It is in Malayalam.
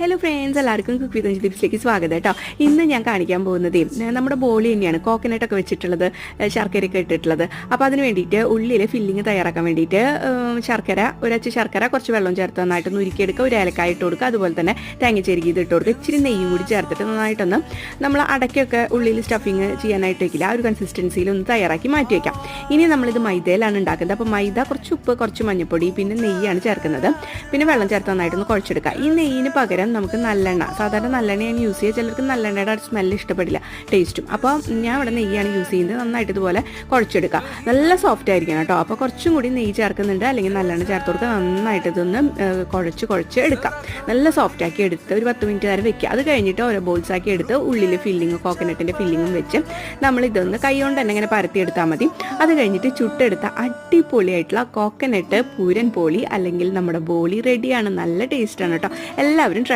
ഹലോ ഫ്രണ്ട്സ്, എല്ലാവർക്കും കുക്ക് വിത്ത് ടിപ്സിലേക്ക് സ്വാഗതം കേട്ടോ. ഇന്ന് ഞാൻ കാണിക്കാൻ പോകുന്നത് നമ്മുടെ ബോളി തന്നെയാണ്, കോക്കനട്ടൊക്കെ വെച്ചിട്ടുള്ളത്, ശർക്കരയൊക്കെ ഇട്ടിട്ടുള്ളത്. അപ്പോൾ അതിന് വേണ്ടിയിട്ട് ഉള്ളിൽ ഫില്ലിങ് തയ്യാറാക്കാൻ വേണ്ടിയിട്ട് ഒരച്ച് ശർക്കര കുറച്ച് വെള്ളം ചേർത്ത് നന്നായിട്ട് ഉരുക്കിയെടുക്കുക, ഒരു ഏലക്കായ ഇട്ട് കൊടുക്കുക, അതുപോലെ തന്നെ തേങ്ങ ചെരുകി ഇത് ഇട്ട് കൊടുക്കുക, ഇച്ചിരി നെയ്യും കൂടി ചേർത്തിട്ട് നന്നായിട്ടൊന്ന് നമ്മൾ അടയ്ക്കൊക്കെ ഉള്ളിൽ സ്റ്റഫിങ് ചെയ്യാനായിട്ട് വയ്ക്കില്ല, ആ ഒരു കൺസിസ്റ്റൻസിയിൽ ഒന്ന് തയ്യാറാക്കി മാറ്റി വയ്ക്കാം. ഇനി നമ്മളിത് മൈദയിലാണ് ഉണ്ടാക്കുന്നത്. അപ്പോൾ മൈദ, കുറച്ച് ഉപ്പ്, കുറച്ച് മഞ്ഞൾപ്പൊടി, പിന്നെ നെയ്യാണ് ചേർക്കുന്നത്. പിന്നെ വെള്ളം ചേർത്ത് നന്നായിട്ടൊന്ന് കുഴച്ചെടുക്കുക. ഈ നെയ്യിന് പകരം നമുക്ക് നല്ലെണ്ണ, സാധാരണ നല്ലെണ്ണയാണ് യൂസ് ചെയ്യുക. ചിലർക്ക് നല്ലെണ്ണയുടെ സ്മെല്ല് ഇഷ്ടപ്പെടില്ല, ടേസ്റ്റും. അപ്പോൾ ഞാൻ ഇവിടെ നെയ്യാണ് യൂസ് ചെയ്യുന്നത്. നന്നായിട്ട് ഇതുപോലെ കുഴച്ചെടുക്കുക. നല്ല സോഫ്റ്റ് ആയിരിക്കണം കേട്ടോ. അപ്പോൾ കുറച്ചും കൂടി നെയ്യ് ചേർക്കുന്നുണ്ട്, അല്ലെങ്കിൽ നല്ലെണ്ണ ചേർത്ത് കൊടുക്കുക. നന്നായിട്ട് ഇതൊന്ന് കുഴച്ച് എടുക്കാം. നല്ല സോഫ്റ്റ് ആക്കി എടുത്ത് ഒരു 10 മിനിറ്റ് നേരം വെക്കുക. അത് കഴിഞ്ഞിട്ട് ഓരോ ബോൾസ് ആക്കി എടുത്ത് ഉള്ളിൽ ഫില്ലിങ്, കോക്കനട്ടിൻ്റെ ഫില്ലിങ്ങും വെച്ച് നമ്മളിതൊന്ന് കൈ കൊണ്ട് തന്നെ ഇങ്ങനെ പരത്തിയെടുത്താൽ മതി. അത് കഴിഞ്ഞിട്ട് ചുട്ടെടുത്ത അടിപൊളിയായിട്ടുള്ള കോക്കനട്ട് പൂരൻ പോളി അല്ലെങ്കിൽ നമ്മുടെ ബോളി റെഡിയാണ്. നല്ല ടേസ്റ്റാണ് കേട്ടോ. എല്ലാവരും